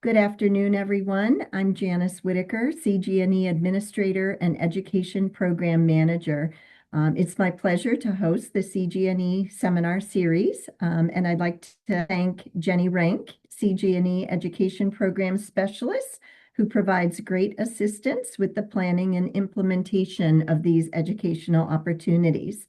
Good afternoon, everyone. I'm Janice Whitaker, CGNE Administrator and Education Program Manager. It's my pleasure to host the CGNE Seminar Series, and I'd like to thank Jenny Rank, CGNE Education Program Specialist, who provides great assistance with the planning and implementation of these educational opportunities.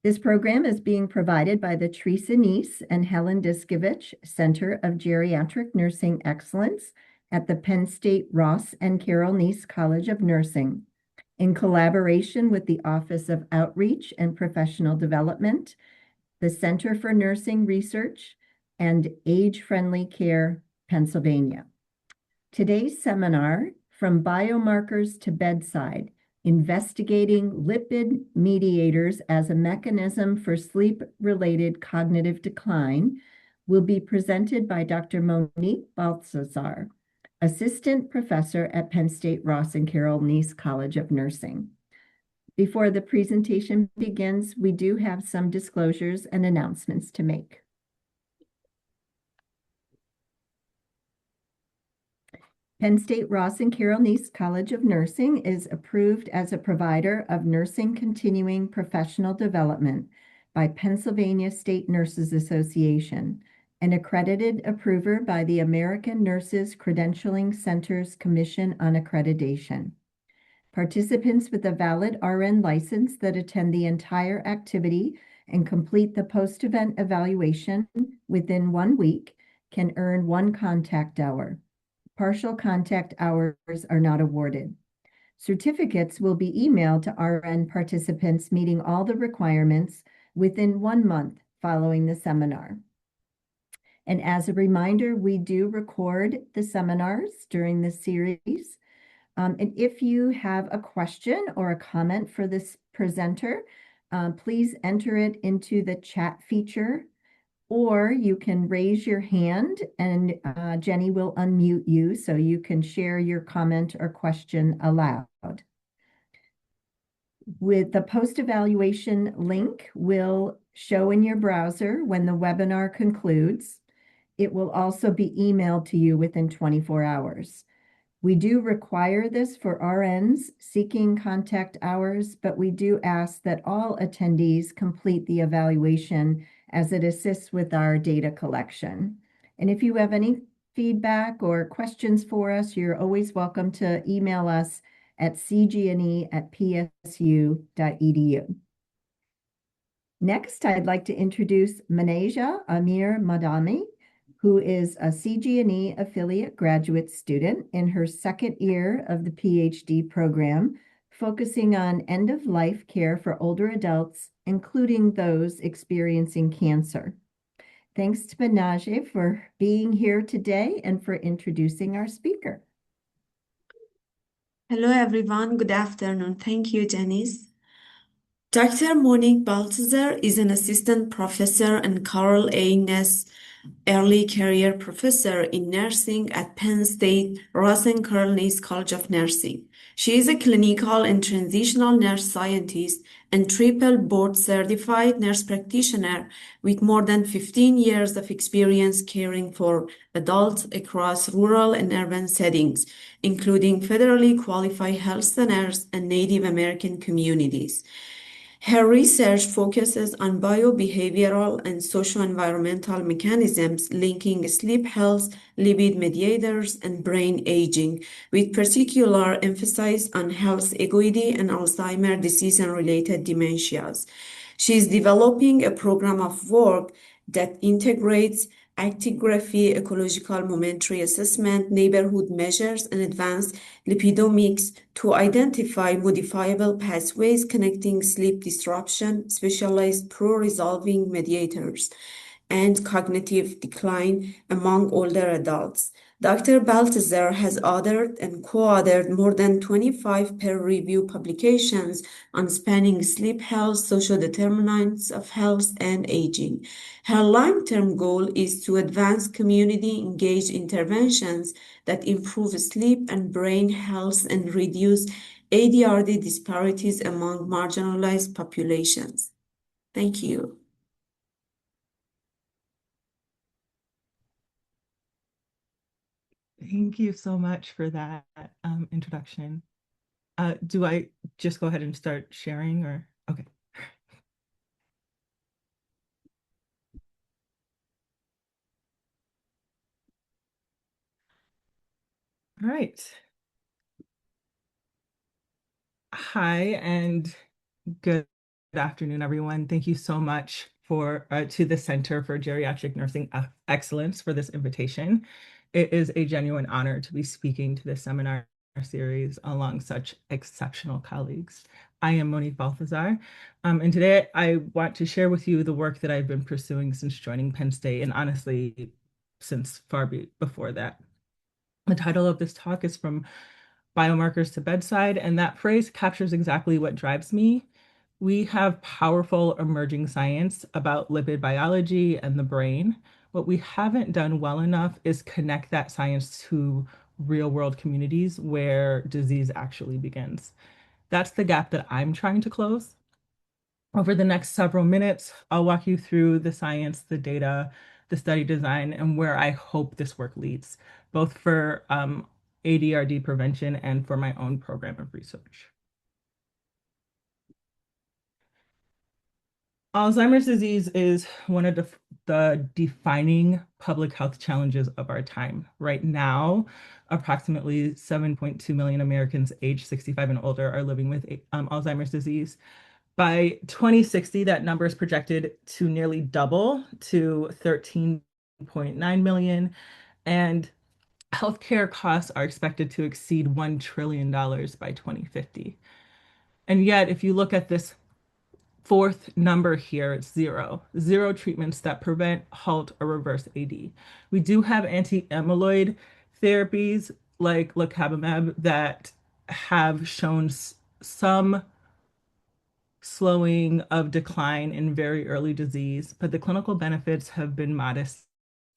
This program is being provided by the Teresa Neese and Helen Diskovich Center of Geriatric Nursing Excellence at the Penn State Ross and Carol Neese College of Nursing, in collaboration with the Office of Outreach and Professional Development, the Center for Nursing Research, and Age-Friendly Care, Pennsylvania. Today's seminar, From Biomarkers to Bedside, Investigating Lipid Mediators as a Mechanism for Sleep-Related Cognitive Decline, will be presented by Dr. Monique Balthazar, Assistant Professor at Penn State Ross and Carol Neese College of Nursing. Before the presentation begins, we do have some disclosures and announcements to make. Penn State Ross and Carol Neese College of Nursing is approved as a provider of nursing continuing professional development by Pennsylvania State Nurses Association, an accredited approver by the American Nurses Credentialing Centers Commission on Accreditation. Participants with a valid RN license that attend the entire activity and complete the post-event evaluation within 1 week can earn 1 contact hour. Partial contact hours are not awarded. Certificates will be emailed to RN participants meeting all the requirements within 1 month following the seminar. And as a reminder, we do record the seminars during this series. And if you have a question or a comment for this presenter, please enter it into the chat feature, or you can raise your hand and Jenny will unmute you so you can share your comment or question aloud. With the post-evaluation link will show in your browser when the webinar concludes. It will also be emailed to you within 24 hours. We do require this for RNs seeking contact hours, but we do ask that all attendees complete the evaluation as it assists with our data collection. And if you have any feedback or questions for us, you're always welcome to email us at cgne@psu.edu. Next, I'd like to introduce Maneja Amir Madami, who is a CGNE affiliate graduate student in her 2nd year of the PhD program, focusing on end-of-life care for older adults, including those experiencing cancer. Thanks to Manaj for being here today and for introducing our speaker. Hello, everyone. Good afternoon. Thank you, Janice. Dr. Monique Balthazar is an assistant professor and Carol A. Ness Early Career Professor in Nursing at Penn State Ross and Carol Neese College of Nursing. She is a clinical and transitional nurse scientist and triple board certified nurse practitioner with more than 15 years of experience caring for adults across rural and urban settings, including federally qualified health centers and Native American communities. Her research focuses on biobehavioral and socio-environmental mechanisms linking sleep health, lipid mediators, and brain aging, with particular emphasis on health equity and Alzheimer's disease and related dementias. She is developing a program of work that integrates actigraphy, ecological momentary assessment, neighborhood measures, and advanced lipidomics to identify modifiable pathways connecting sleep disruption, specialized pro-resolving mediators, and cognitive decline among older adults. Dr. Balthazar has authored and co-authored more than 25 peer-reviewed publications on spanning sleep health, social determinants of health, and aging. Her long-term goal is to advance community-engaged interventions that improve sleep and brain health and reduce ADRD disparities among marginalized populations. Thank you. Thank you so much for that introduction. Do I just go ahead and start sharing or? Okay. All right. Hi and good afternoon, everyone. Thank you so much for to the Center for Geriatric Nursing Excellence for this invitation. It is a genuine honor to be speaking to this seminar series along such exceptional colleagues. I am Monique Balthazar, and today I want to share with you the work that I've been pursuing since joining Penn State, and honestly, since before that. The title of this talk is From Biomarkers to Bedside, and that phrase captures exactly what drives me. We have powerful emerging science about lipid biology and the brain. What we haven't done well enough is connect that science to real world communities where disease actually begins. That's the gap that I'm trying to close. Over the next several minutes, I'll walk you through the science, the data, the study design, and where I hope this work leads, both for ADRD prevention and for my own program of research. Alzheimer's disease is one of the defining public health challenges of our time. Right now, approximately 7.2 million Americans aged 65 and older are living with Alzheimer's disease. By 2060, that number is projected to nearly double to 13.9 million, and healthcare costs are expected to exceed $1 trillion by 2050. And yet, if you look at this fourth number here, it's zero. Zero treatments that prevent, halt, or reverse AD. We do have anti-amyloid therapies like lecanemab that have shown some slowing of decline in very early disease, but the clinical benefits have been modest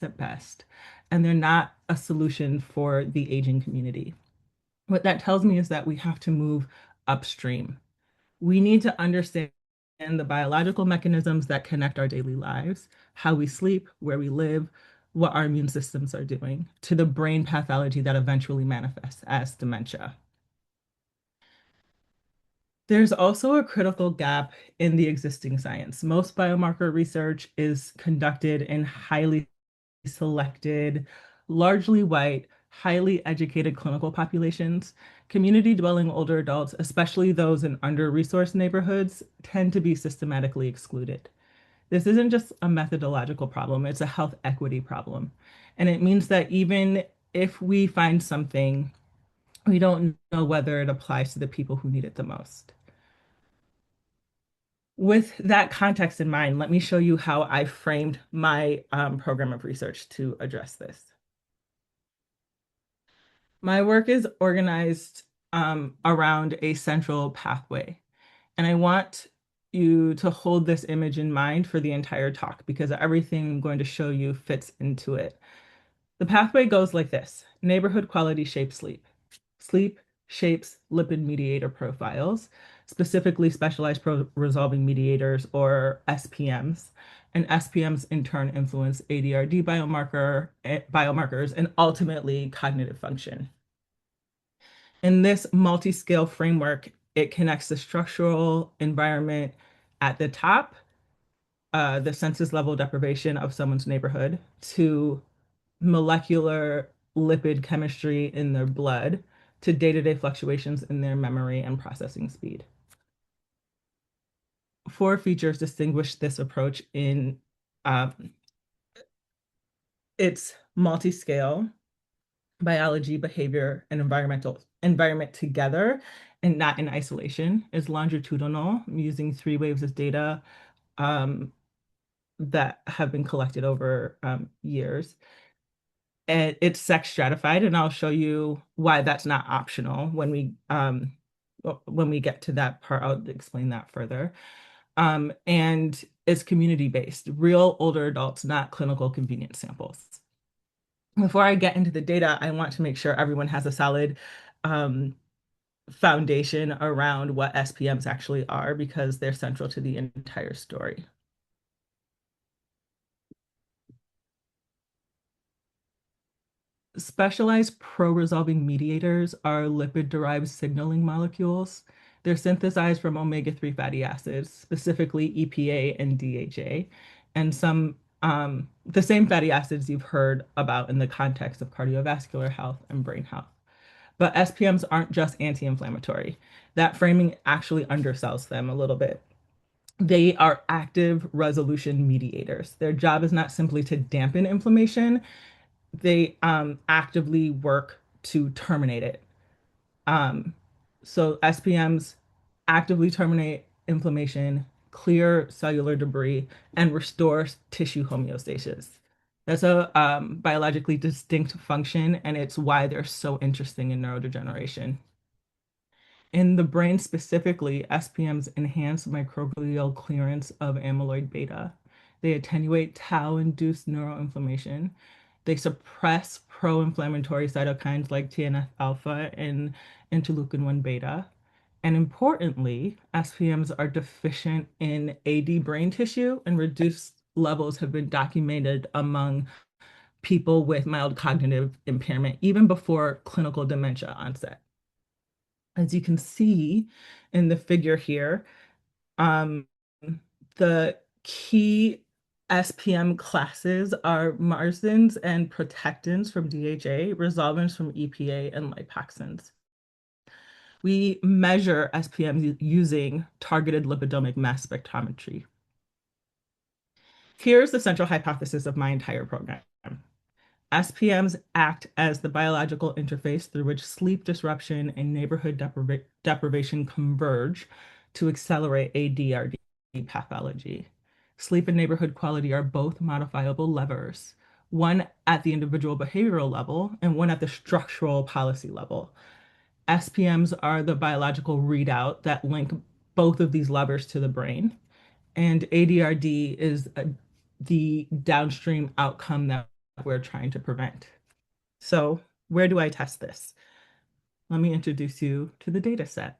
at best, and they're not a solution for the aging community. What that tells me is that we have to move upstream. We need to understand the biological mechanisms that connect our daily lives, how we sleep, where we live, what our immune systems are doing, to the brain pathology that eventually manifests as dementia. There's also a critical gap in the existing science. Most biomarker research is conducted in highly selected, largely white, highly educated clinical populations. Community dwelling older adults, especially those in under-resourced neighborhoods, tend to be systematically excluded. This isn't just a methodological problem, it's a health equity problem. And it means that even if we find something, we don't know whether it applies to the people who need it the most. With that context in mind, let me show you how I framed my program of research to address this. My work is organized around a central pathway, and I want you to hold this image in mind for the entire talk because everything I'm going to show you fits into it. The pathway goes like this: neighborhood quality shapes sleep. Sleep shapes lipid mediator profiles, specifically specialized resolving mediators or SPMs. And SPMs in turn influence ADRD biomarkers and ultimately cognitive function. In this multi-scale framework, it connects the structural environment at the top, the census level deprivation of someone's neighborhood, to molecular lipid chemistry in their blood, to day-to-day fluctuations in their memory and processing speed. Four features distinguish this approach in its multi-scale biology, behavior, and environment together and not in isolation. Is longitudinal, using 3 waves of data that have been collected over years. And it's sex stratified, and I'll show you why that's not optional when we get to that part. I'll explain that further. And it's community based, real older adults, not clinical convenience samples. Before I get into the data, I want to make sure everyone has a solid foundation around what SPMs actually are because they're central to the entire story. Specialized pro-resolving mediators are lipid-derived signaling molecules. They're synthesized from omega-3 fatty acids, specifically EPA and DHA, and the same fatty acids you've heard about in the context of cardiovascular health and brain health. But SPMs aren't just anti-inflammatory. That framing actually undersells them a little bit. They are active resolution mediators. Their job is not simply to dampen inflammation, they actively work to terminate it. Um, so SPMs actively terminate inflammation, clear cellular debris, and restore tissue homeostasis. That's a biologically distinct function, and it's why they're so interesting in neurodegeneration. In the brain specifically, SPMs enhance microglial clearance of amyloid beta. They attenuate tau-induced neuroinflammation. They suppress pro-inflammatory cytokines like TNF-alpha and interleukin-1 beta. And importantly, SPMs are deficient in AD brain tissue, and reduced levels have been documented among people with mild cognitive impairment, even before clinical dementia onset. As you can see in the figure here, um, the key SPM classes are marsins and protectins from DHA, resolvins from EPA, and lipoxins. We measure SPM using targeted lipidomic mass spectrometry. Here's the central hypothesis of my entire program. SPMs act as the biological interface through which sleep disruption and neighborhood deprivation converge to accelerate ADRD pathology. Sleep and neighborhood quality are both modifiable levers, one at the individual behavioral level and one at the structural policy level. SPMs are the biological readout that link both of these levers to the brain, and ADRD is the downstream outcome that we're trying to prevent. So where do I test this? Let me introduce you to the data set.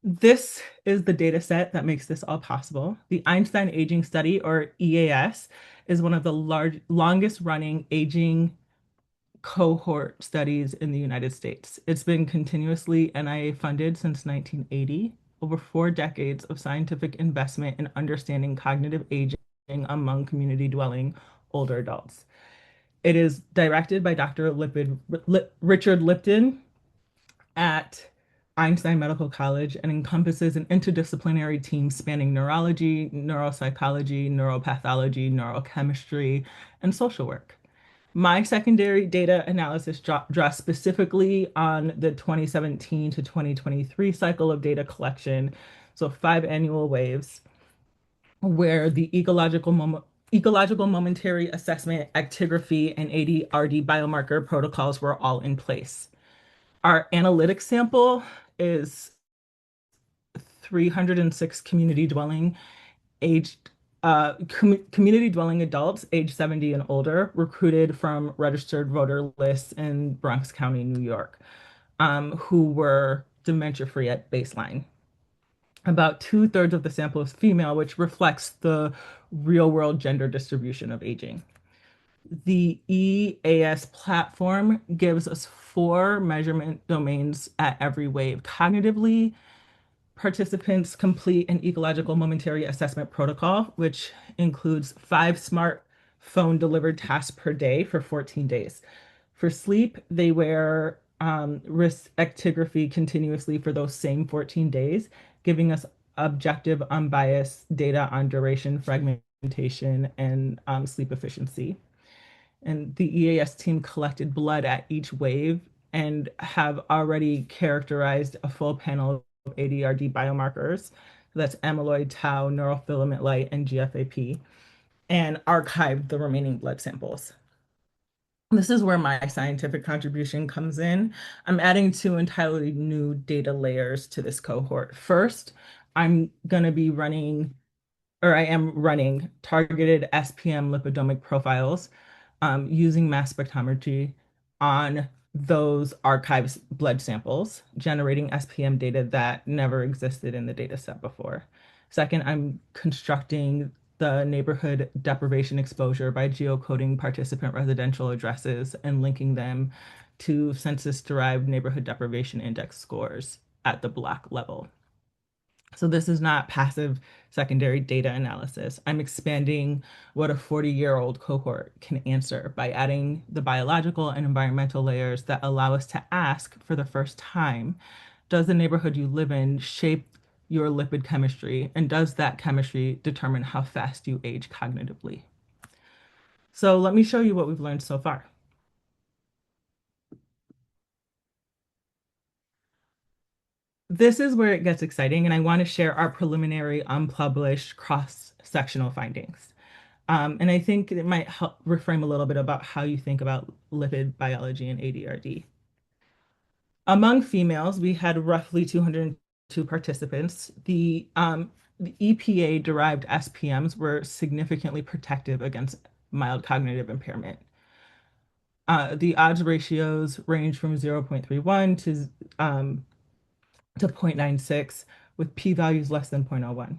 This is the data set that makes this all possible. The Einstein Aging Study, or EAS, is one of the longest running aging cohort studies in the United States. It's been continuously NIA funded since 1980, over 4 decades of scientific investment in understanding cognitive aging among community dwelling older adults. It is directed by Dr. Richard Lipton at Einstein Medical College and encompasses an interdisciplinary team spanning neurology, neuropsychology, neuropathology, neurochemistry, and social work. My secondary data analysis draws specifically on the 2017 to 2023 cycle of data collection, so 5 annual waves, where the ecological momentary assessment, actigraphy, and ADRD biomarker protocols were all in place. Our analytic sample is 306 community dwelling adults age 70 and older, recruited from registered voter lists in Bronx County, New York, who were dementia-free at baseline. About 2/3 of the sample is female, which reflects the real-world gender distribution of aging. The EAS platform gives us 4 measurement domains at every wave. Cognitively, participants complete an ecological momentary assessment protocol, which includes 5 smartphone delivered tasks per day for 14 days. For sleep, they wear wrist actigraphy continuously for those same 14 days, giving us objective, unbiased data on duration, fragmentation, and sleep efficiency. And the EAS team collected blood at each wave and have already characterized a full panel of ADRD biomarkers. That's amyloid, tau, neurofilament light, and GFAP, and archived the remaining blood samples. This is where my scientific contribution comes in. I'm adding 2 entirely new data layers to this cohort. First, I'm going to be running, or I am running, targeted SPM lipidomic profiles using mass spectrometry on those archives blood samples, generating SPM data that never existed in the data set before. Second, I'm constructing the neighborhood deprivation exposure by geocoding participant residential addresses and linking them to census-derived neighborhood deprivation index scores at the block level. So this is not passive secondary data analysis. I'm expanding what a 40-year-old cohort can answer by adding the biological and environmental layers that allow us to ask for the first time, does the neighborhood you live in shape your lipid chemistry, and does that chemistry determine how fast you age cognitively? So let me show you what we've learned so far. This is where it gets exciting, and I want to share our preliminary unpublished cross-sectional findings. And I think it might help reframe a little bit about how you think about lipid biology and ADRD. Among females, we had roughly 202 participants. The EPA-derived SPMs were significantly protective against mild cognitive impairment. The odds ratios range from 0.31 to 0.96, with p-values less than 0.01.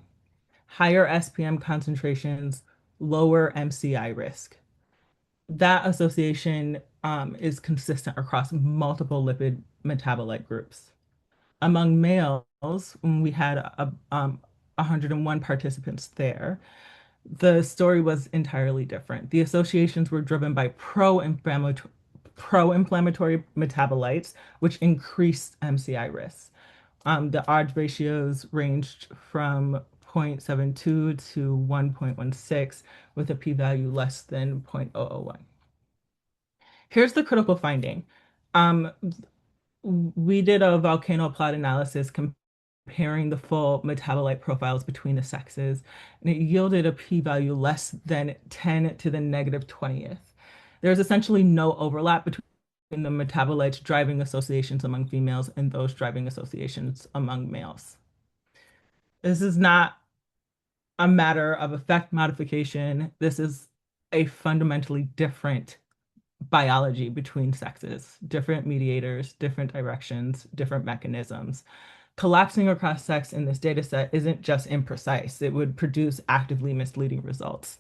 Higher SPM concentrations, lower MCI risk. That association is consistent across multiple lipid metabolite groups. Among males, we had 101 participants there. The story was entirely different. The associations were driven by pro-inflammatory metabolites, which increased MCI risk. The odds ratios ranged from 0.72 to 1.16 with a p-value less than 0.001. Here's the critical finding. We did a volcano plot analysis comparing the full metabolite profiles between the sexes, and it yielded a p-value less than 10 to the negative 20th. There's essentially no overlap between the metabolites driving associations among females and those driving associations among males. This is not a matter of effect modification. This is a fundamentally different biology between sexes, different mediators, different directions, different mechanisms. Collapsing across sex in this data set isn't just imprecise, it would produce actively misleading results.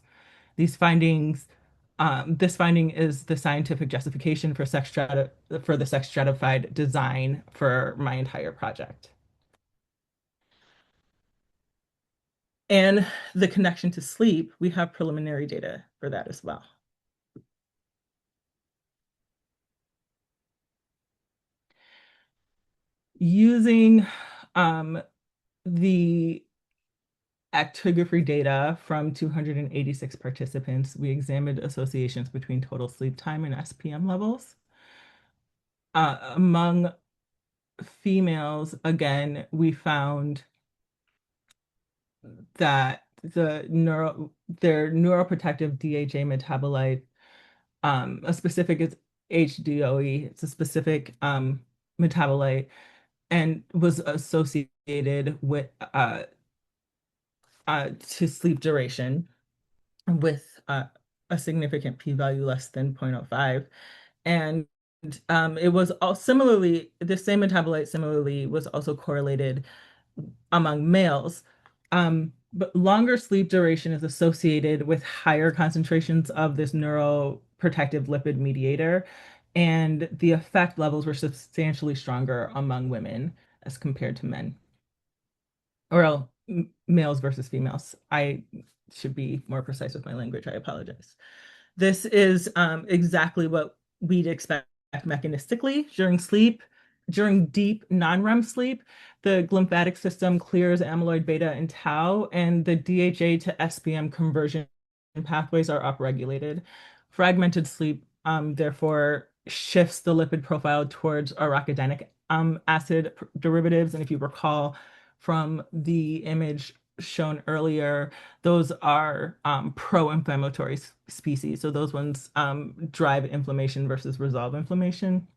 This finding is the scientific justification for the sex stratified design for my entire project. And the connection to sleep, we have preliminary data for that as well. Using the actigraphy data from 286 participants, we examined associations between total sleep time and SPM levels. Among females, again, we found that their neuroprotective DHA metabolite, a specific is HDOE, it's a specific metabolite, and was associated with to sleep duration with a significant p-value less than 0.05. And it was all similarly, the same metabolite similarly was also correlated among males. But longer sleep duration is associated with higher concentrations of this neuroprotective lipid mediator, and the effect levels were substantially stronger among women as compared to men. Or males versus females. I should be more precise with my language. I apologize. This is exactly what we'd expect mechanistically during sleep. During deep non-REM sleep, the glymphatic system clears amyloid beta and tau, and the DHA to SPM conversion pathways are upregulated. Fragmented sleep, therefore, shifts the lipid profile towards arachidonic acid derivatives. And if you recall from the image shown earlier, those are pro-inflammatory species. So those ones drive inflammation versus resolve inflammation.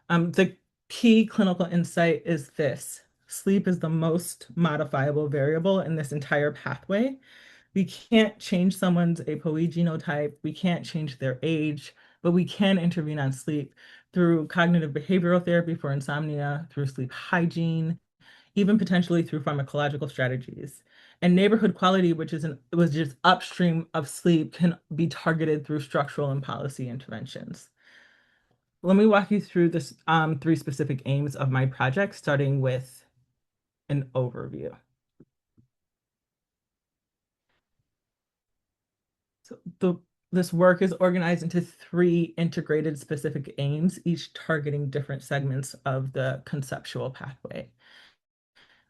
The key clinical insight is this: sleep is the most modifiable variable in this entire pathway. We can't change someone's ApoE genotype, we can't change their age, but we can intervene on sleep through cognitive behavioral therapy for insomnia, through sleep hygiene, even potentially through pharmacological strategies. And neighborhood quality, which was just upstream of sleep, can be targeted through structural and policy interventions. Let me walk you through this three specific aims of my project, starting with an overview. So this work is organized into three integrated specific aims, each targeting different segments of the conceptual pathway.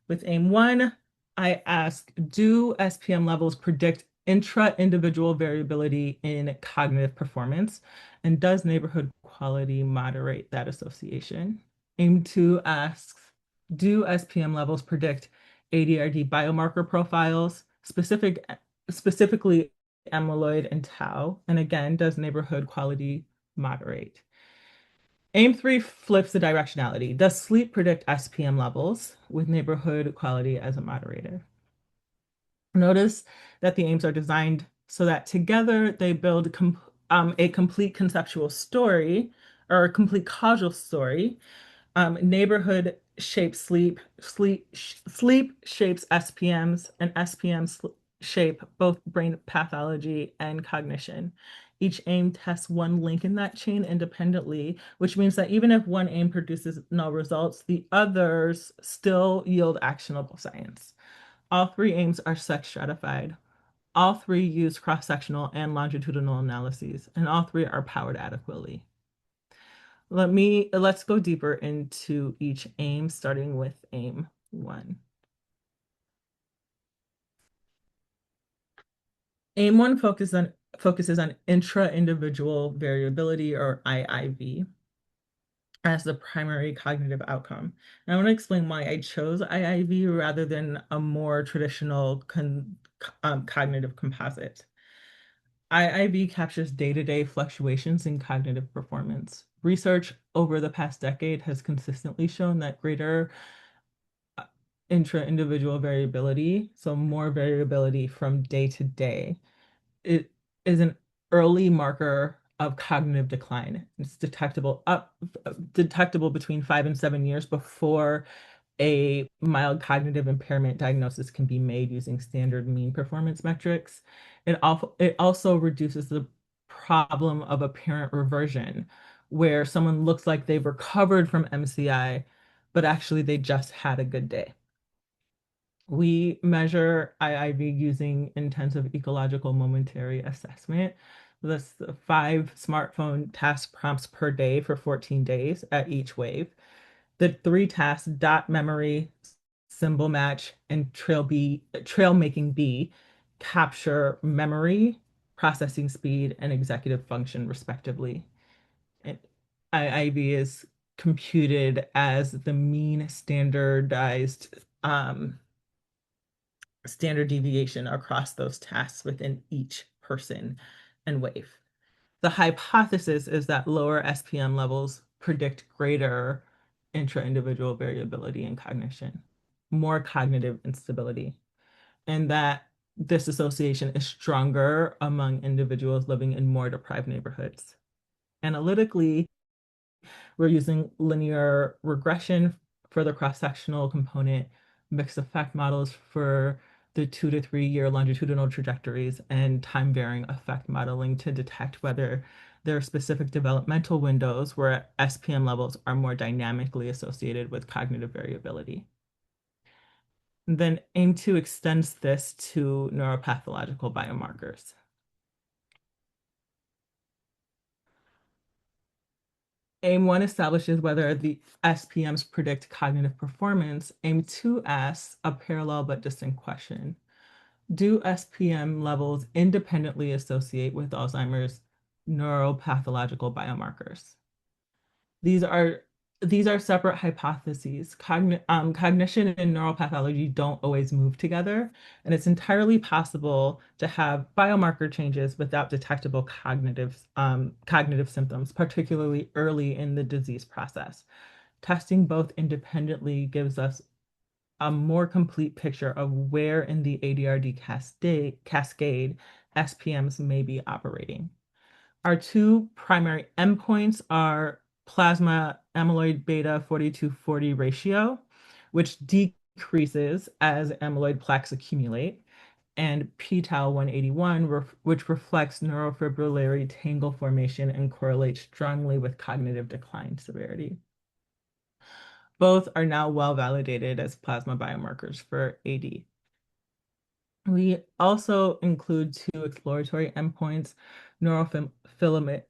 With aim one, I ask, do SPM levels predict intra-individual variability in cognitive performance? And does neighborhood quality moderate that association? Aim two asks, do SPM levels predict ADRD biomarker profiles, specifically amyloid and tau? And again, does neighborhood quality moderate? Aim 3 flips the directionality. Does sleep predict SPM levels with neighborhood quality as a moderator? Notice that the aims are designed so that together they build a complete conceptual story or a complete causal story. Neighborhood shapes sleep shapes SPMs, and SPMs shape both brain pathology and cognition. Each aim tests one link in that chain independently, which means that even if one aim produces null results, the others still yield actionable science. All three aims are sex stratified. All three use cross-sectional and longitudinal analyses, and all three are powered adequately. Let's go deeper into each aim, starting with aim one. Aim one focuses on intra-individual variability, or IIV, as the primary cognitive outcome. And I want to explain why I chose IIV rather than a more traditional cognitive composite. IIV captures day-to-day fluctuations in cognitive performance. Research over the past decade has consistently shown that greater intra-individual variability, so more variability from day to day, it is an early marker of cognitive decline. It's detectable between 5 and 7 years before a mild cognitive impairment diagnosis can be made using standard mean performance metrics. It also reduces the problem of apparent reversion, where someone looks like they've recovered from MCI, but actually they just had a good day. We measure IIV using intensive ecological momentary assessment. That's 5 smartphone task prompts per day for 14 days at each wave. The 3 tasks, dot memory, symbol match, and trail making B, capture memory, processing speed, and executive function, respectively. And IIV is computed as the mean standard deviation across those tasks within each person and wave. The hypothesis is that lower SPM levels predict greater intra-individual variability in cognition, more cognitive instability, and that this association is stronger among individuals living in more deprived neighborhoods. Analytically, we're using linear regression for the cross-sectional component, mixed effect models for the 2 to 3 year longitudinal trajectories, and time varying effect modeling to detect whether there are specific developmental windows where SPM levels are more dynamically associated with cognitive variability. And then aim 2 extends this to neuropathological biomarkers. Aim 1 establishes whether the SPMs predict cognitive performance. Aim 2 asks a parallel but distinct question. Do SPM levels independently associate with Alzheimer's neuropathological biomarkers? These are separate hypotheses. Cognition and neuropathology don't always move together, and it's entirely possible to have biomarker changes without detectable cognitive symptoms, particularly early in the disease process. Testing both independently gives us a more complete picture of where in the ADRD cascade SPMs may be operating. Our 2 primary endpoints are plasma amyloid beta 42/40 ratio, which increases as amyloid plaques accumulate, and p-tau 181, which reflects neurofibrillary tangle formation and correlates strongly with cognitive decline severity. Both are now well validated as plasma biomarkers for AD. We also include two exploratory endpoints, neurofilament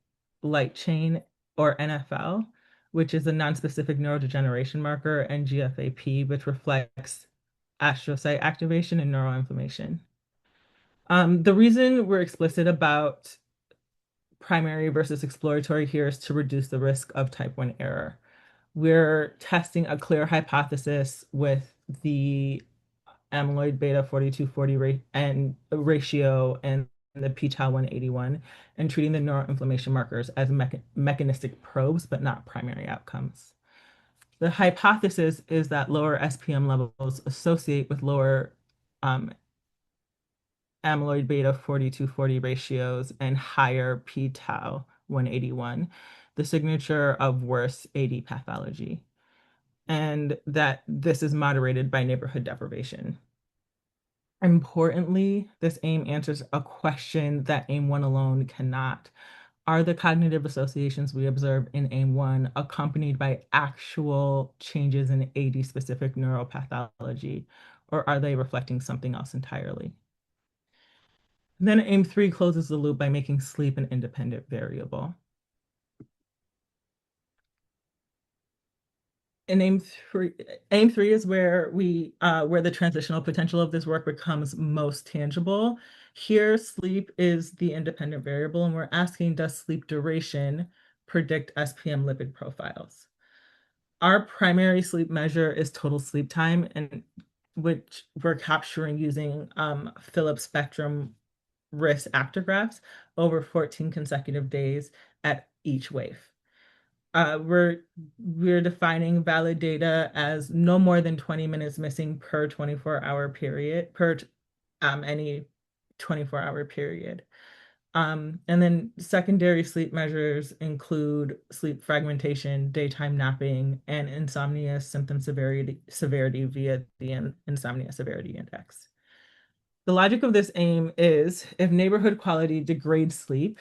light chain, or NFL, which is a nonspecific neurodegeneration marker, and GFAP, which reflects astrocyte activation and neuroinflammation. The reason we're explicit about primary versus exploratory here is to reduce the risk of type 1 error. We're testing a clear hypothesis with the amyloid beta 42/40 and ratio and the p-tau 181 and treating the neuroinflammation markers as mechanistic probes, but not primary outcomes. The hypothesis is that lower SPM levels associate with lower amyloid beta 42/40 ratios and higher p-tau 181, the signature of worse AD pathology, and that this is moderated by neighborhood deprivation. Importantly, this AIM answers a question that AIM-1 alone cannot. Are the cognitive associations we observe in AIM-1 accompanied by actual changes in AD-specific neuropathology, or are they reflecting something else entirely? And then AIM-3 closes the loop by making sleep an independent variable. And AIM-3 is where where the transitional potential of this work becomes most tangible. Here, sleep is the independent variable, and we're asking, does sleep duration predict SPM lipid profiles? Our primary sleep measure is total sleep time, and which we're capturing using Philips spectrum risk actigraphs over 14 consecutive days at each wave. We're defining valid data as no more than 20 minutes missing per 24-hour period, per any 24-hour period. And then secondary sleep measures include sleep fragmentation, daytime napping, and insomnia symptom severity via the Insomnia Severity Index. The logic of this aim is if neighborhood quality degrades sleep,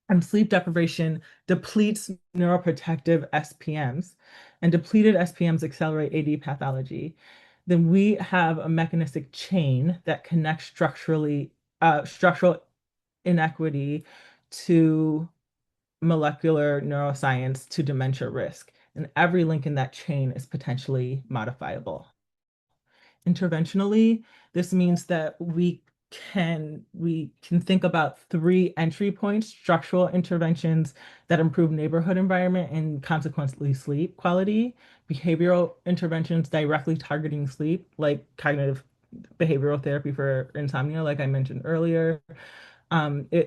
and sleep deprivation depletes neuroprotective SPMs, and depleted SPMs accelerate AD pathology, then we have a mechanistic chain that connects structural inequity to molecular neuroscience to dementia risk. And every link in that chain is potentially modifiable. Interventionally, this means that we can think about 3 entry points: structural interventions that improve neighborhood environment and consequently sleep quality, behavioral interventions directly targeting sleep, like cognitive behavioral therapy for insomnia, like I mentioned earlier,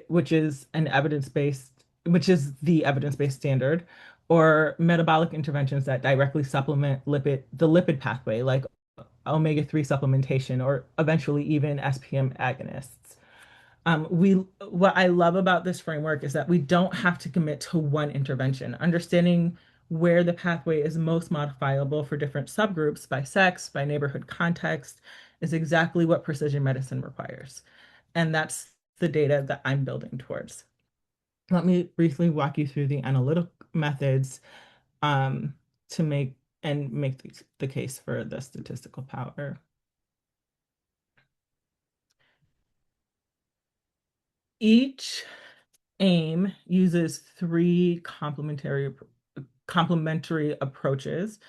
which is the evidence-based standard, or metabolic interventions that directly supplement the lipid pathway, like omega-3 supplementation, or eventually even SPM agonists. What I love about this framework is that we don't have to commit to one intervention. Understanding where the pathway is most modifiable for different subgroups by sex, by neighborhood context, is exactly what precision medicine requires. And that's the data that I'm building towards. Let me briefly walk you through the analytic methods to make the case for the statistical power. Each AIM uses 3 complementary approaches,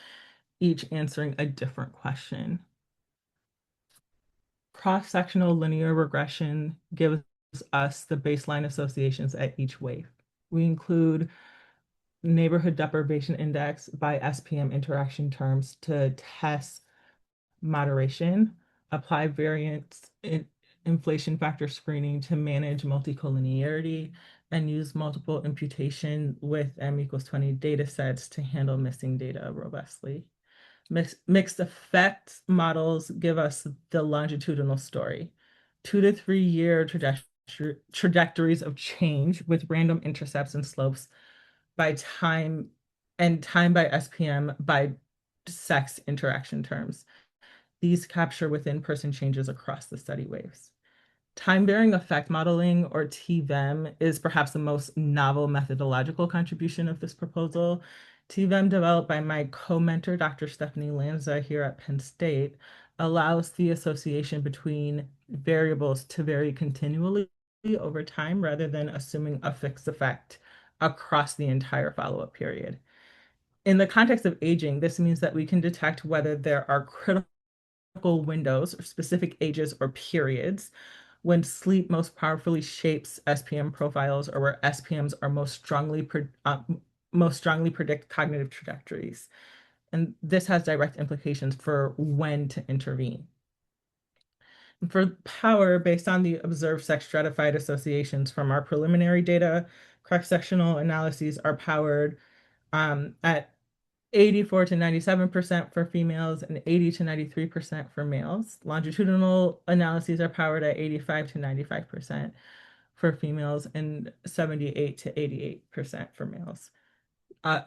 each answering a different question. Cross-sectional linear regression gives us the baseline associations at each wave. We include neighborhood deprivation index by SPM interaction terms to test moderation, apply variance inflation factor screening to manage multicollinearity, and use multiple imputation with M=20 data sets to handle missing data robustly. Mixed effect models give us the longitudinal story, 2 to 3 year trajectories of change with random intercepts and slopes by time, and time by SPM by sex interaction terms. These capture within-person changes across the study waves. Time-varying effect modeling, or TVEM, is perhaps the most novel methodological contribution of this proposal. TVEM, developed by my co-mentor, Dr. Stephanie Lanza here at Penn State, allows the association between variables to vary continually over time rather than assuming a fixed effect across the entire follow-up period. In the context of aging, this means that we can detect whether there are critical windows or specific ages or periods when sleep most powerfully shapes SPM profiles, or where SPMs are most strongly predict cognitive trajectories. And this has direct implications for when to intervene. For power, based on the observed sex stratified associations from our preliminary data, cross-sectional analyses are powered at 84 to 97% for females and 80 to 93% for males. Longitudinal analyses are powered at 85 to 95% for females and 78 to 88% for males.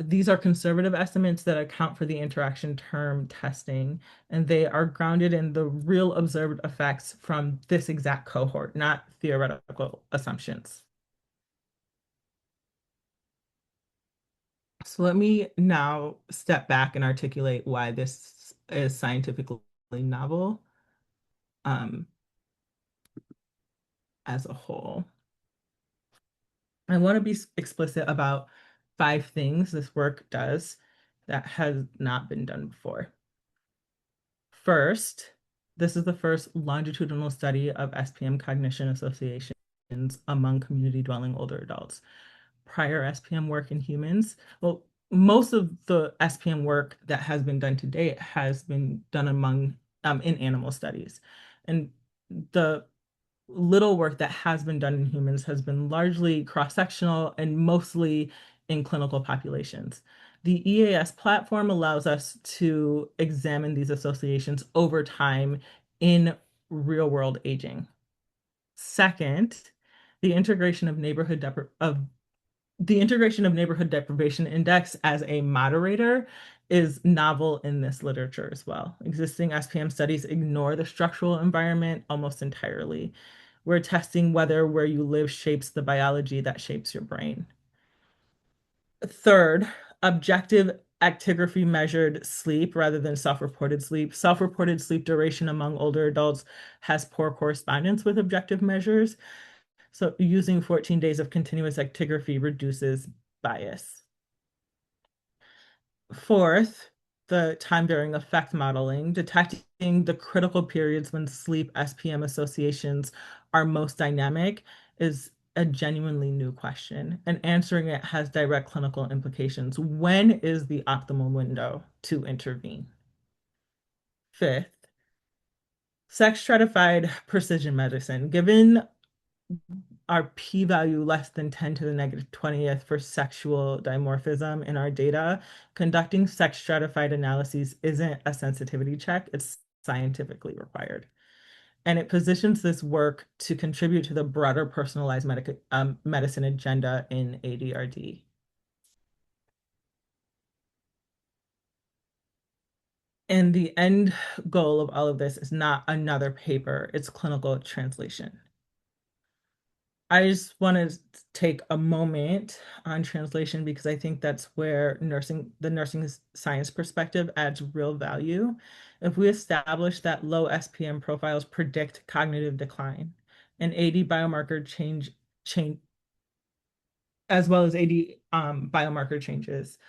These are conservative estimates that account for the interaction term testing, and they are grounded in the real observed effects from this exact cohort, not theoretical assumptions. So let me now step back and articulate why this is scientifically novel as a whole. I want to be explicit about 5 things this work does that has not been done before. First, this is the first longitudinal study of SPM cognition associations among community dwelling older adults. Prior SPM work in humans, well, most of the SPM work that has been done to date has been done among in animal studies. And the little work that has been done in humans has been largely cross-sectional and mostly in clinical populations. The EAS platform allows us to examine these associations over time in real-world aging. Second, the integration of neighborhood deprivation index as a moderator is novel in this literature as well. Existing SPM studies ignore the structural environment almost entirely. We're testing whether where you live shapes the biology that shapes your brain. Third, objective actigraphy measured sleep rather than self-reported sleep. Self-reported sleep duration among older adults has poor correspondence with objective measures. So using 14 days of continuous actigraphy reduces bias. Fourth, the time-varying effect modeling, detecting the critical periods when sleep SPM associations are most dynamic, is a genuinely new question, and answering it has direct clinical implications. When is the optimal window to intervene? Fifth, sex stratified precision medicine. Given our p-value less than 10 to the negative 20th for sexual dimorphism in our data, conducting sex stratified analyses isn't a sensitivity check, it's scientifically required. And it positions this work to contribute to the broader personalized medicine agenda in ADRD. And the end goal of all of this is not another paper, it's clinical translation. I just want to take a moment on translation because I think that's where the nursing science perspective adds real value. If we establish that low SPM profiles predict cognitive decline and AD biomarker change as well as AD biomarker changes,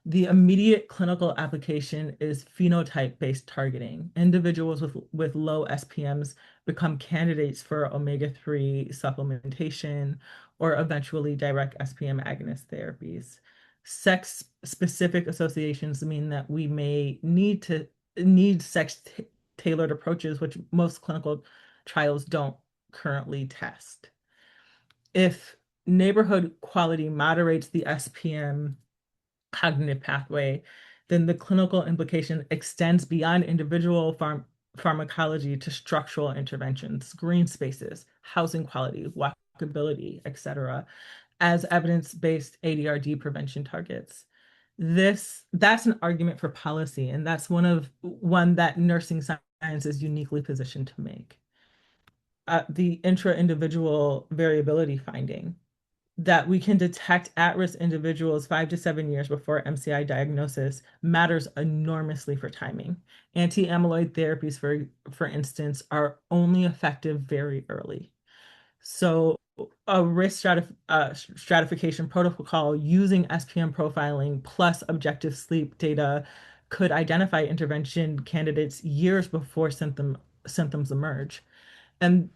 the immediate clinical application is phenotype-based targeting. Individuals with low SPMs become candidates for omega-3 supplementation or eventually direct SPM agonist therapies. Sex-specific associations mean that we may need sex-tailored approaches, which most clinical trials don't currently test. If neighborhood quality moderates the SPM cognitive pathway, then the clinical implication extends beyond individual pharmacology to structural interventions, green spaces, housing quality, walkability, etc., as evidence-based ADRD prevention targets. That's an argument for policy, and that's one that nursing is uniquely positioned to make. The intra-individual variability finding that we can detect at-risk individuals 5 to 7 years before MCI diagnosis matters enormously for timing. Anti-amyloid therapies, for instance, are only effective very early. So a risk stratification protocol using SPM profiling plus objective sleep data could identify intervention candidates years before symptoms emerge. And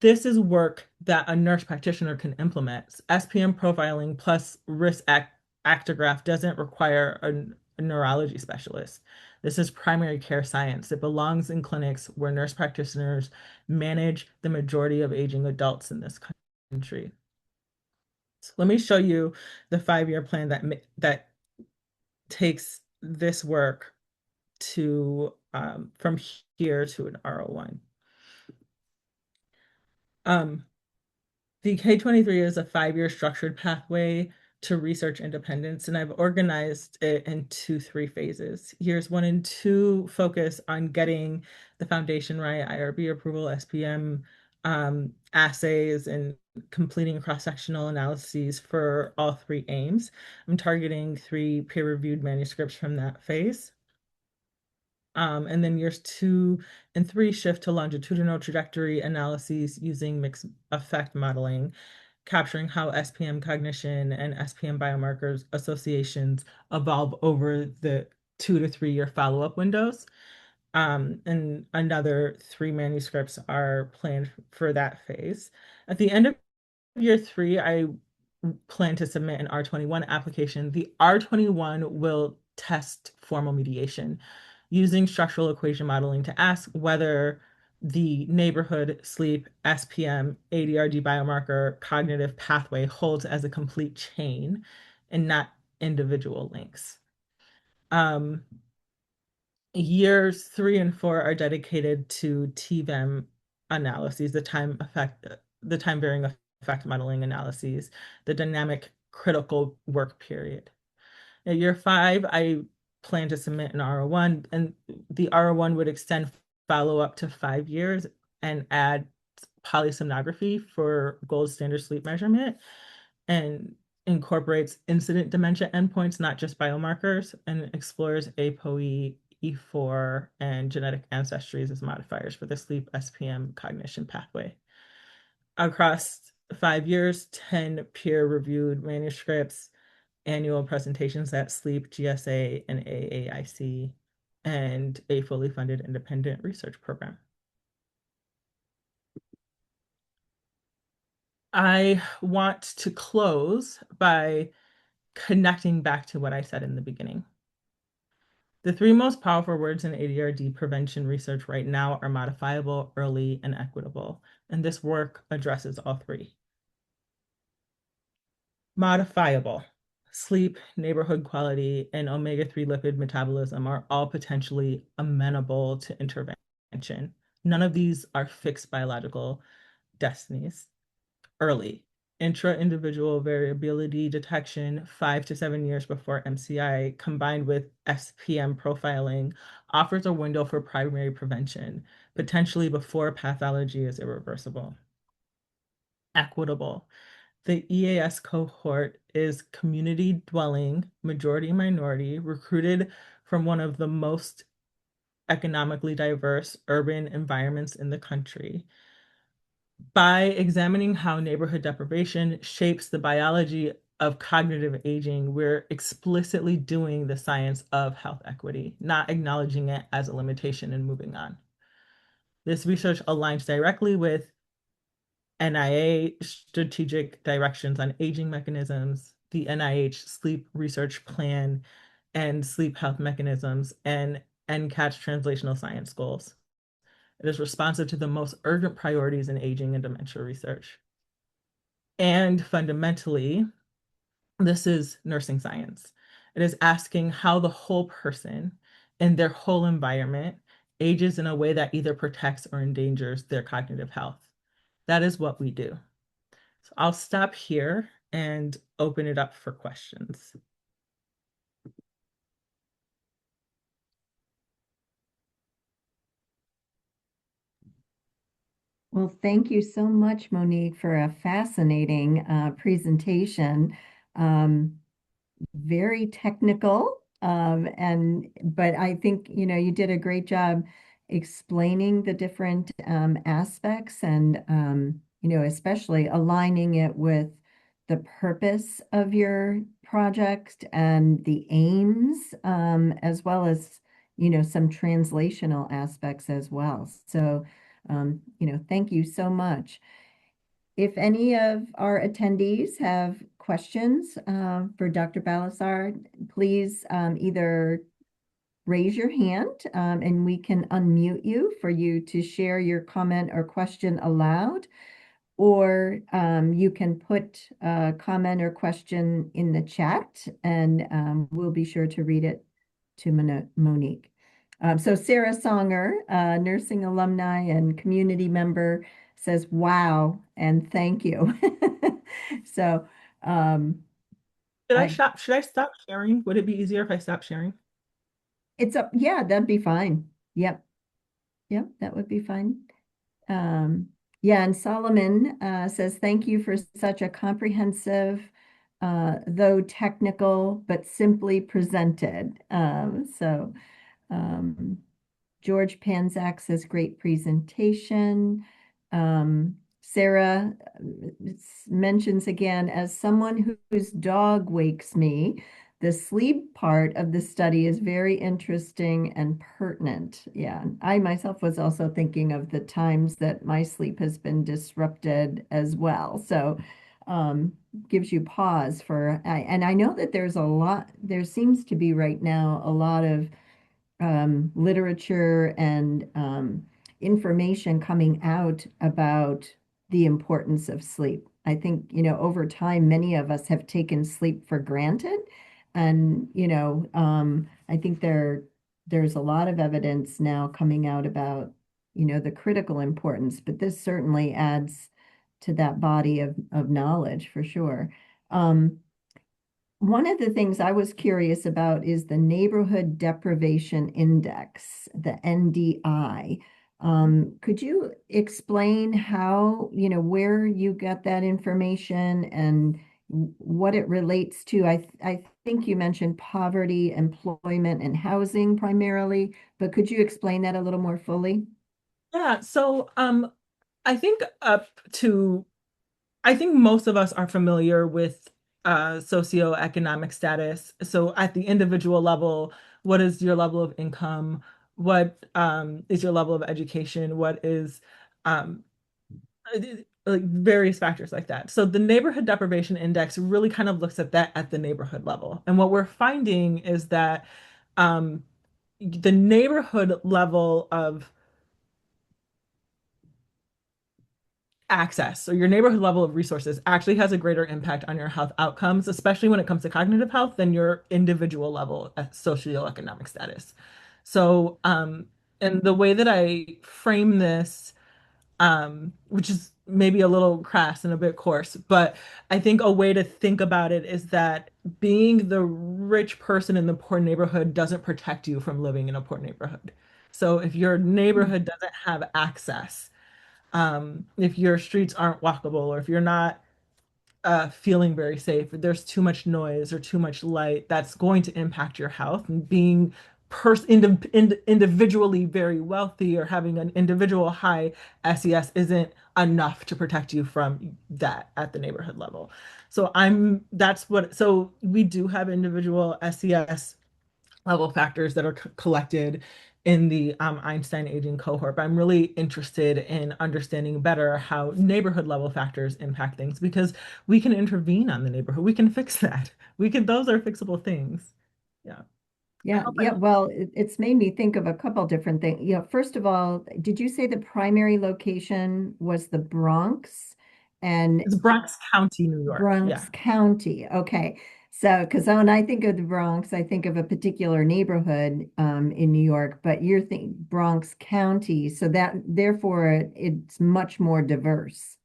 this is work that a nurse practitioner can implement. SPM profiling plus actigraph doesn't require a neurology specialist. This is primary care science. It belongs in clinics where nurse practitioners manage the majority of aging adults in this country. So let me show you the 5-year plan that takes this work to from here to an R01. The K23 is a 5-year structured pathway to research independence, and I've organized it into 3 phases. Years 1 and 2 focus on getting the foundation right, IRB approval, SPM assays, and completing cross-sectional analyses for all 3 aims. I'm targeting 3 peer-reviewed manuscripts from that phase. And then years 2 and 3 shift to longitudinal trajectory analyses using mixed effect modeling, capturing how SPM cognition and SPM biomarkers associations evolve over the 2 to 3 year follow-up windows. And another 3 manuscripts are planned for that phase. At the end of year 3, I plan to submit an R21 application. The R21 will test formal mediation using structural equation modeling to ask whether the neighborhood sleep SPM ADRD biomarker cognitive pathway holds as a complete chain and not individual links. Years 3 and 4 are dedicated to TVEM analyses, the time varying effect modeling analyses, the dynamic critical work period. At year 5, I plan to submit an R01, and the R01 would extend follow-up to 5 years and add polysomnography for gold standard sleep measurement, and incorporates incident dementia endpoints, not just biomarkers, and explores ApoE, E4, and genetic ancestries as modifiers for the sleep SPM cognition pathway. Across 5 years, 10 peer-reviewed manuscripts, annual presentations at Sleep, GSA, and AAIC, and a fully funded independent research program. I want to close by connecting back to what I said in the beginning. The 3 most powerful words in ADRD prevention research right now are modifiable, early, and equitable, and this work addresses all 3. Modifiable. Sleep, neighborhood quality, and omega-3 lipid metabolism are all potentially amenable to intervention. None of these are fixed biological destinies. Early. Intra-individual variability detection 5 to 7 years before MCI combined with SPM profiling offers a window for primary prevention, potentially before pathology is irreversible. Equitable. The EAS cohort is community dwelling, majority minority, recruited from one of the most economically diverse urban environments in the country. By examining how neighborhood deprivation shapes the biology of cognitive aging, we're explicitly doing the science of health equity, not acknowledging it as a limitation and moving on. This research aligns directly with NIH strategic directions on aging mechanisms, the NIH sleep research plan, and sleep health mechanisms, and NCAT's translational science goals. It is responsive to the most urgent priorities in aging and dementia research. And fundamentally, this is nursing science. It is asking how the whole person and their whole environment ages in a way that either protects or endangers their cognitive health. That is what we do. So I'll stop here and open it up for questions. Well, thank you so much, Monique, for a fascinating presentation. Um, Very technical, and but I think you did a great job explaining the different aspects and especially aligning it with the purpose of your project and the aims, as well as some translational aspects as well. So thank you so much. If any of our attendees have questions for Dr. Balthazar, please either raise your hand and we can unmute you for you to share your comment or question aloud, or you can put a comment or question in the chat and we'll be sure to read it to Monique. So Sarah Songer, nursing alumni and community member, says, wow, and thank you. So I, Should I stop sharing? Would it be easier if I stop sharing? it's up, yeah, that'd be fine. Yep, yep, that would be fine. Um, yeah, and Solomon says, thank you for such a comprehensive, though technical, but simply presented. Um, George Panzak says, great presentation. Sarah mentions again, as someone whose dog wakes me, the sleep part of the study is very interesting and pertinent. Yeah, I myself was also thinking of the times that my sleep has been disrupted as well. So gives you pause for, and I know that there seems to be right now a lot of literature and information coming out about the importance of sleep. I think, over time, many of us have taken sleep for granted. And, I think there's a lot of evidence now coming out about, the critical importance, but this certainly adds to that body of knowledge for sure. Um, One of the things I was curious about is the Neighborhood Deprivation Index, the NDI. Could you explain how, where you got that information and what it relates to? I think you mentioned poverty, employment, and housing primarily, but could you explain that a little more fully? Yeah, so I think up to I think most of us are familiar with socioeconomic status. So at the individual level, what is your level of income? What is your level of education? What is um, like various factors like that. So the neighborhood deprivation index really kind of looks at that at the neighborhood level. And what we're finding is that um, the neighborhood level of access, so your neighborhood level of resources actually has a greater impact on your health outcomes, especially when it comes to cognitive health, than your individual level of socioeconomic status. So, and the way that I frame this, which is maybe a little crass and a bit coarse, but I think a way to think about it is that being the rich person in the poor neighborhood doesn't protect you from living in a poor neighborhood. So if your neighborhood doesn't have access, if your streets aren't walkable, or if you're not feeling very safe, if there's too much noise or too much light, that's going to impact your health. And being individually very wealthy or having an individual high SES isn't enough to protect you from that at the neighborhood level. So we do have individual SES level factors that are collected in the Einstein aging cohort. But I'm really interested in understanding better how neighborhood level factors impact things, because we can intervene on the neighborhood. We can fix that. Those are fixable things. Yeah. I Yeah, hope yeah. Well, it's made me think of a couple different things. First of all, did you say the primary location was the Bronx and it's Bronx County, New York. Yeah. Bronx County? Okay. So, because when I think of the Bronx, I think of a particular neighborhood in New York, but you're thinking Bronx County, so that therefore it's much more diverse.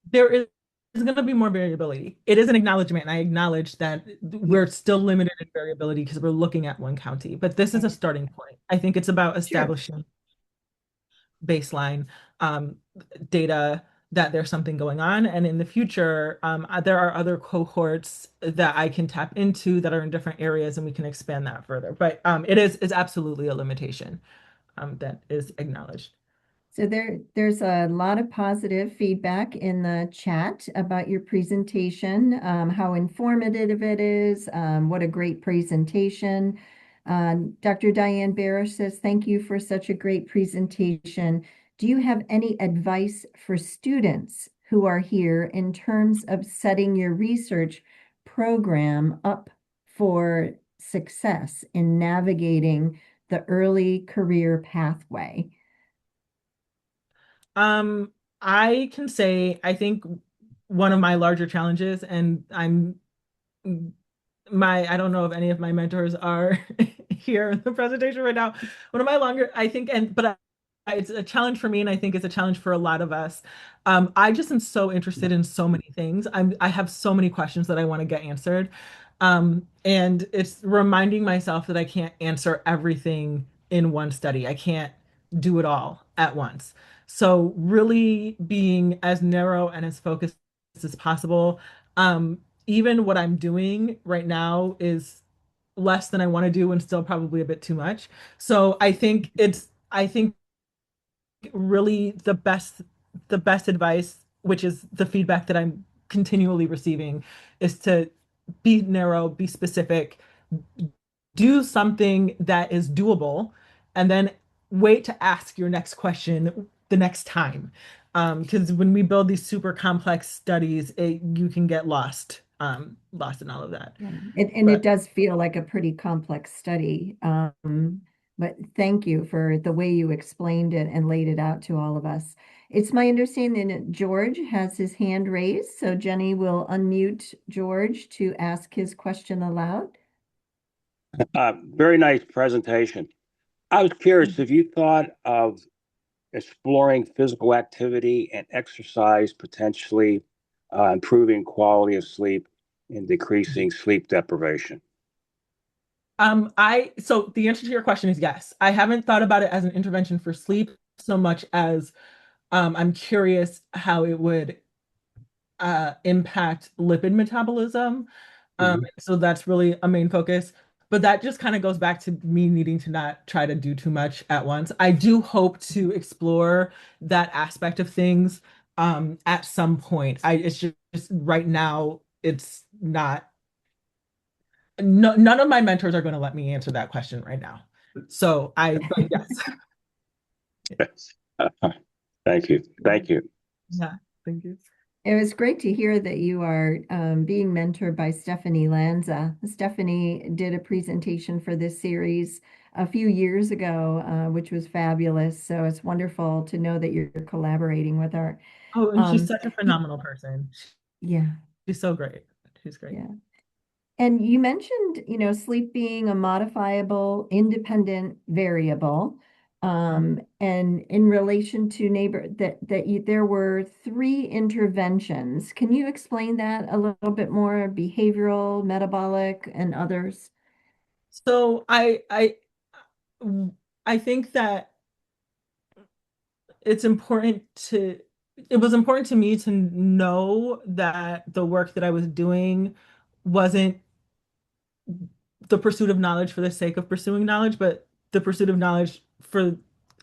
There is going to be more variability. It is an acknowledgement, and I acknowledge that Yeah. we're still limited in variability because we're looking at one county. But this is a starting point. I think it's about Sure. establishing baseline. um, data that there's something going on. And in the future, there are other cohorts that I can tap into that are in different areas, and we can expand that further. But it's absolutely a limitation that is acknowledged. So there's a lot of positive feedback in the chat about your presentation, how informative it is, what a great presentation. Dr. Diane Barish says, thank you for such a great presentation. Do you have any advice for students who are here in terms of setting your research program up for success in navigating the early career pathway? Um, I can say I think one of my larger challenges, and I don't know if any of my mentors are here in the presentation right now. One of my longer, I think, it's a challenge for me, and I think it's a challenge for a lot of us. I just am so interested in so many things. I have so many questions that I want to get answered. And it's reminding myself that I can't answer everything in one study. I can't do it all at once. So really being as narrow and as focused as possible. Even what I'm doing right now is less than I want to do and still probably a bit too much. So I think really the best advice, which is the feedback that I'm continually receiving, is to be narrow, be specific, do something that is doable, and then wait to ask your next question the next time. Because when we build these super complex studies, you can get lost in all of that. Yeah, and it But does feel like a pretty complex study. But thank you for the way you explained it and laid it out to all of us. It's my understanding that George has his hand raised, so Jenny will unmute George to ask his question aloud. Very nice presentation. I was curious if you thought of exploring physical activity and exercise potentially improving quality of sleep and decreasing sleep deprivation. So the answer to your question is yes. I haven't thought about it as an intervention for sleep so much as I'm curious how it would impact lipid metabolism. Mhm. So that's really a main focus. But that just kind of goes back to me needing to not try to do too much at once. I do hope to explore that aspect of things at some point. It's just right now, it's not, no, none of my mentors are going to let me answer that question right now. But yes. Yes. Thank you. Thank you. Yeah, thank you. It was great to hear that you are being mentored by Stephanie Lanza. Stephanie did a presentation for this series a few years ago, which was fabulous. So it's wonderful to know that you're collaborating with her. Oh, and she's Um, such a phenomenal person. yeah, She's so great. She's great. yeah. And you mentioned, sleep being a modifiable, independent variable. And in relation to there were three interventions. Can you explain that a little bit more? Behavioral, metabolic, and others? So I think that it's important to it was important to me to know that the work that I was doing wasn't the pursuit of knowledge for the sake of pursuing knowledge, but the pursuit of knowledge for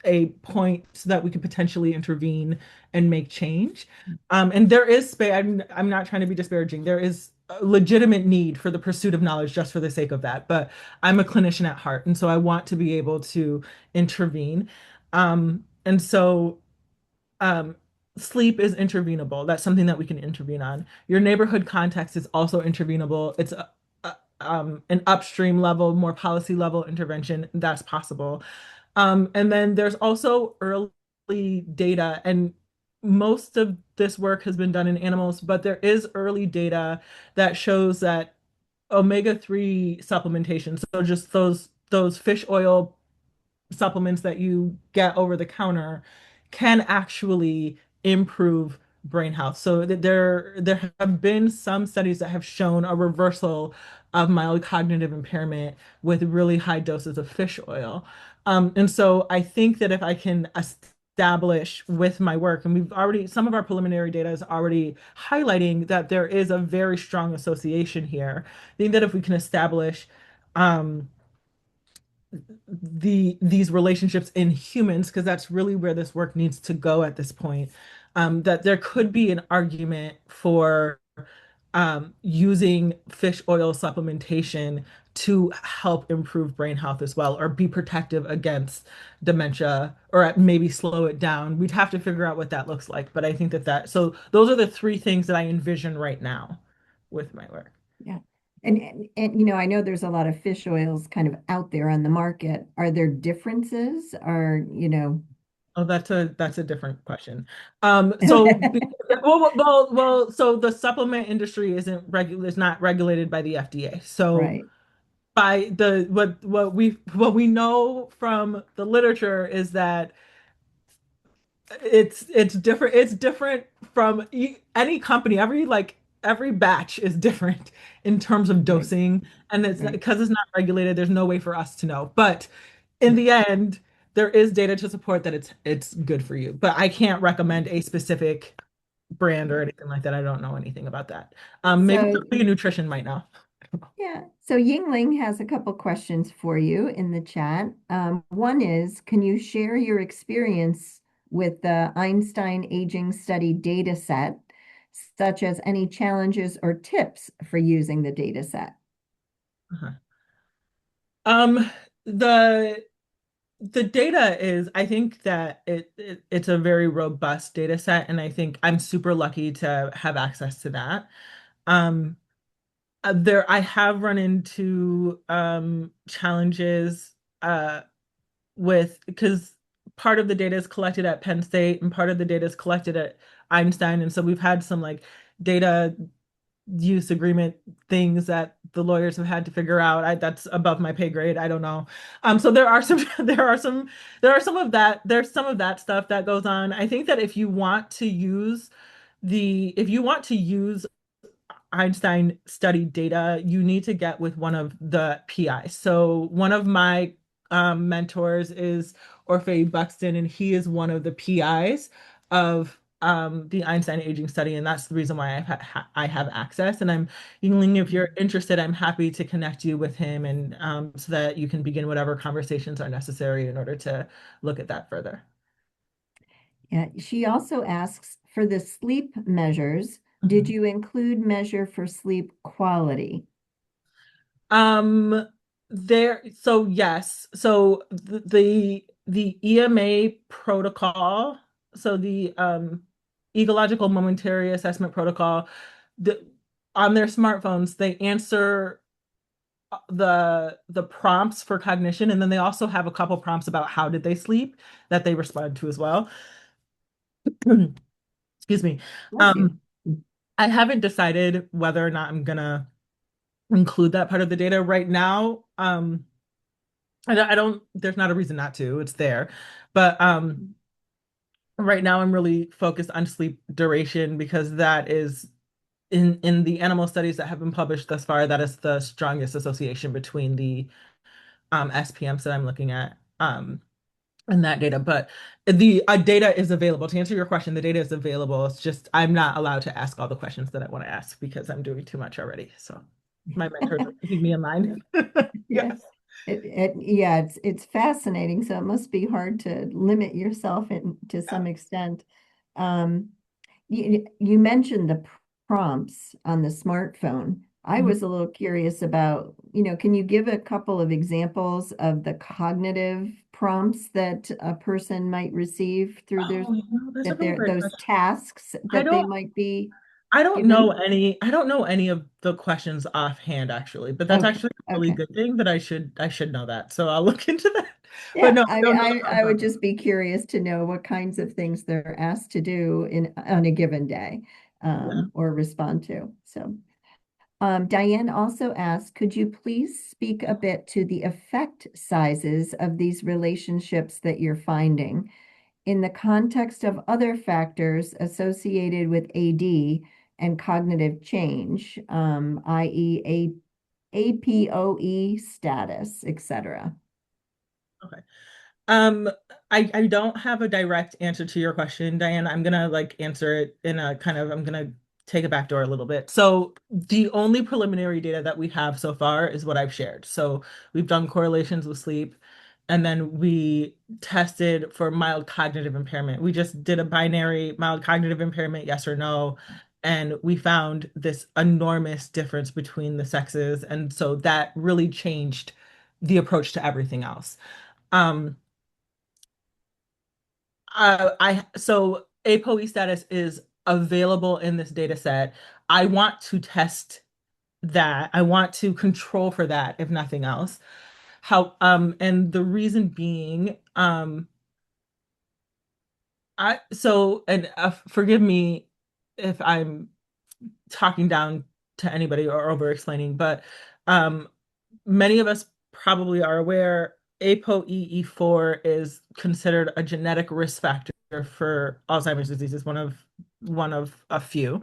a point so that we could potentially intervene and make change. And there is space. I'm not trying to be disparaging. There is a legitimate need for the pursuit of knowledge just for the sake of that. But I'm a clinician at heart, and so I want to be able to intervene. And so um, sleep is intervenable. That's something that we can intervene on. Your neighborhood context is also intervenable. It's an upstream level, more policy level intervention that's possible. And then there's also early data, and most of this work has been done in animals, but there is early data that shows that omega-3 supplementation, so just those fish oil supplements that you get over the counter can actually improve brain health. So there have been some studies that have shown a reversal of mild cognitive impairment with really high doses of fish oil. And so I think that if I can establish with my work, and some of our preliminary data is already highlighting that there is a very strong association here. I think that if we can establish um, these relationships in humans, because that's really where this work needs to go at this point, that there could be an argument for using fish oil supplementation to help improve brain health as well, or be protective against dementia, or maybe slow it down. We'd have to figure out what that looks like. But I think so those are the three things that I envision right now with my work. Yeah. And I know there's a lot of fish oils kind of out there on the market. Are there differences? Oh, that's a different question. So so the supplement industry is not regulated by the FDA. So Right, by the what we know from the literature is that it's different from any company. Every batch is different in terms of right, dosing, and it's right. because it's not regulated, there's no way for us to know. But in the end, there is data to support that it's good for you. But I can't recommend a specific brand or anything like that. I don't know anything about that. Maybe So, somebody in nutrition might know. yeah. So Yingling has a couple questions for you in the chat. One is, can you share your experience with the Einstein aging study data set, such as any challenges or tips for using the data set? Uh-huh. Um, the the data is, I think that it's a very robust data set, and I think I'm super lucky to have access to that. Um, I have run into challenges with because part of the data is collected at Penn State and part of the data is collected at Einstein, and so we've had some like data use agreement things that the lawyers have had to figure out. That's above my pay grade. I don't know. So there are some there's some of that stuff that goes on. I think that if you want to use Einstein study data, you need to get with one of the PIs. So one of my mentors is Orphe Buxton, and he is one of the PIs of the Einstein aging study, and that's the reason why I have access. And if you're interested, I'm happy to connect you with him, and so that you can begin whatever conversations are necessary in order to look at that further. Yeah, she also asks, for the sleep measures, did you include measure for sleep quality? Um, yes. So the EMA protocol, so the ecological momentary assessment protocol, the on their smartphones, they answer the prompts for cognition, and then they also have a couple prompts about how did they sleep that they respond to as well. Excuse me. Bless you. Um, I haven't decided whether or not I'm gonna include that part of the data right now. I don't, there's not a reason not to, it's there. But right now I'm really focused on sleep duration because that is in the animal studies that have been published thus far, that is the strongest association between the SPMs that I'm looking at and that data. But the data is available. To answer your question, the data is available. It's just I'm not allowed to ask all the questions that I want to ask because I'm doing too much already. So my mentors are keeping me in line. Yeah. Yes. Yeah, it's fascinating. So it must be hard to limit yourself to some extent. Um, you mentioned the prompts on the smartphone. I Mhm. was a little curious about, can you give a couple of examples of the cognitive prompts that a person might receive through Oh, that's a really great those question. tasks I that they don't might be know given? I don't know any of the questions offhand actually, but that's Okay, actually a really okay. good thing that I should know that. So I'll look into that. But Yeah, no, I I mean, don't know I, the I would concept. just be curious to know what kinds of things they're asked to do on a given day, Yeah. or respond to. So, Diane also asked, could you please speak a bit to the effect sizes of these relationships that you're finding in the context of other factors associated with AD and cognitive change, i.e. APOE status, etc. Okay. Um, I don't have a direct answer to your question, Diane. I'm gonna like answer it in a kind of, I'm gonna take a back door a little bit. So the only preliminary data that we have so far is what I've shared. So we've done correlations with sleep, and then we tested for mild cognitive impairment. We just did a binary mild cognitive impairment, yes or no, and we found this enormous difference between the sexes. And so that really changed the approach to everything else. Um, so ApoE status is available in this data set. I want to test that. I want to control for that, if nothing else. And the reason being, forgive me if I'm talking down to anybody or over explaining, but um, many of us probably are aware ApoE4 is considered a genetic risk factor for Alzheimer's disease. Is one of a few.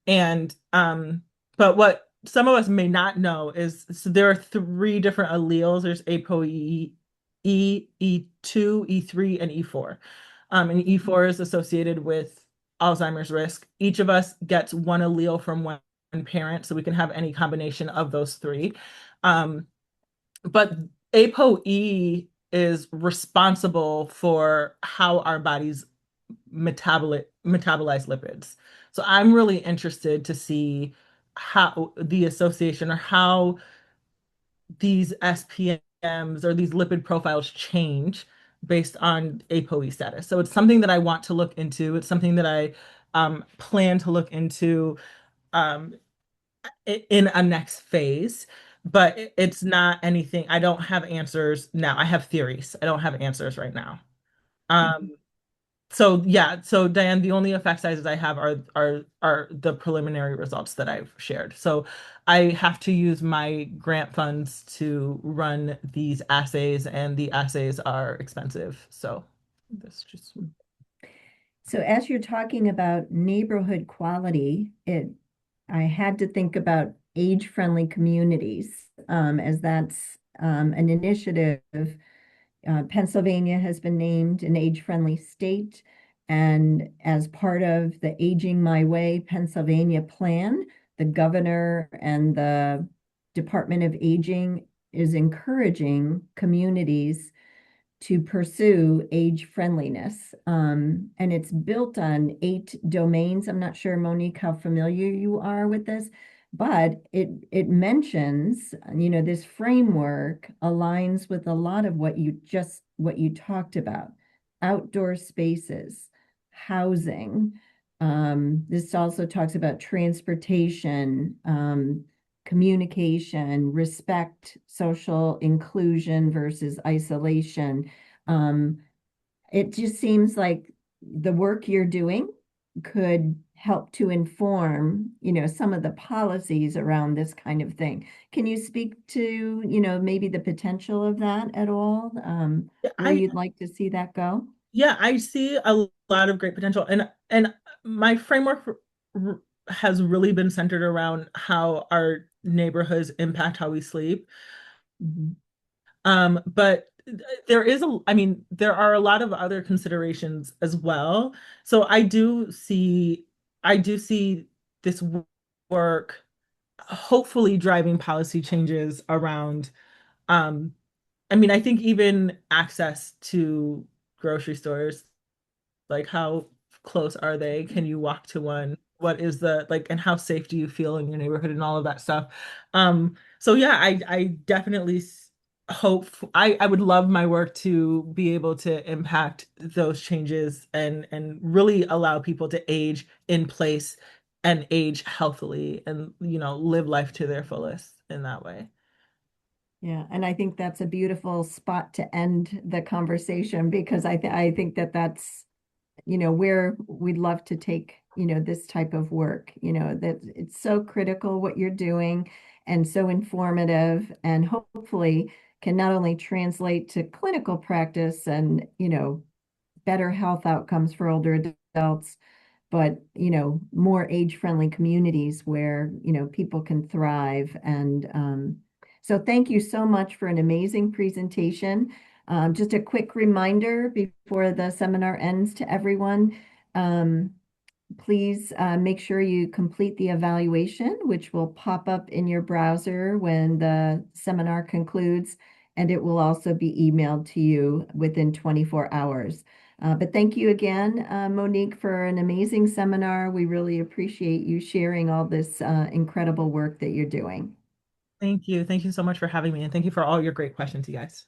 And but what some of us may not know is, so there are three different alleles. There's ApoE, E2, E3, and E4. And E4 is associated with Alzheimer's risk. Each of us gets one allele from one parent, so we can have any combination of those three. But ApoE is responsible for how our bodies metabolize lipids. So I'm really interested to see how the association, or how these SPMs or these lipid profiles change based on ApoE status. So it's something that I want to look into. It's something that I plan to look into um, in a next phase, but it's not anything. I don't have answers now. I have theories. I don't have answers right now. Um, so yeah, so Diane, the only effect sizes I have are the preliminary results that I've shared. So I have to use my grant funds to run these assays, and the assays are expensive. So that's just So as you're talking about neighborhood quality, I had to think about age-friendly communities, as that's an initiative. Pennsylvania has been named an age-friendly state. And as part of the Aging My Way Pennsylvania plan, the governor and the Department of Aging is encouraging communities to pursue age friendliness. And it's built on 8 domains. I'm not sure, Monique, how familiar you are with this, but it mentions, this framework aligns with a lot of what you talked about: outdoor spaces, housing. This also talks about transportation, communication, respect, social inclusion versus isolation. Um, it just seems like the work you're doing could help to inform, some of the policies around this kind of thing. Can you speak to, maybe the potential of that at all? Where I you'd like to see that go? Yeah, I see a lot of great potential, and my framework has really been centered around how our neighborhoods impact how we sleep. Mhm. But I mean, there are a lot of other considerations as well. So I do see this work hopefully driving policy changes around, um, I mean, I think even access to grocery stores, like how close are they? Can you walk to one? What is the like, and how safe do you feel in your neighborhood and all of that stuff? So yeah, I definitely hope, I would love my work to be able to impact those changes, and really allow people to age in place and age healthily, and live life to their fullest in that way. Yeah, and I think that's a beautiful spot to end the conversation, because I think that that's, where we'd love to take, this type of work, that it's so critical what you're doing, and so informative, and hopefully can not only translate to clinical practice and, better health outcomes for older adults, but, more age-friendly communities where, people can thrive. And so thank you so much for an amazing presentation. Just a quick reminder before the seminar ends to everyone. Please make sure you complete the evaluation, which will pop up in your browser when the seminar concludes, and it will also be emailed to you within 24 hours. But thank you again, Monique, for an amazing seminar. We really appreciate you sharing all this incredible work that you're doing. Thank you. Thank you so much for having me, and thank you for all your great questions, you guys.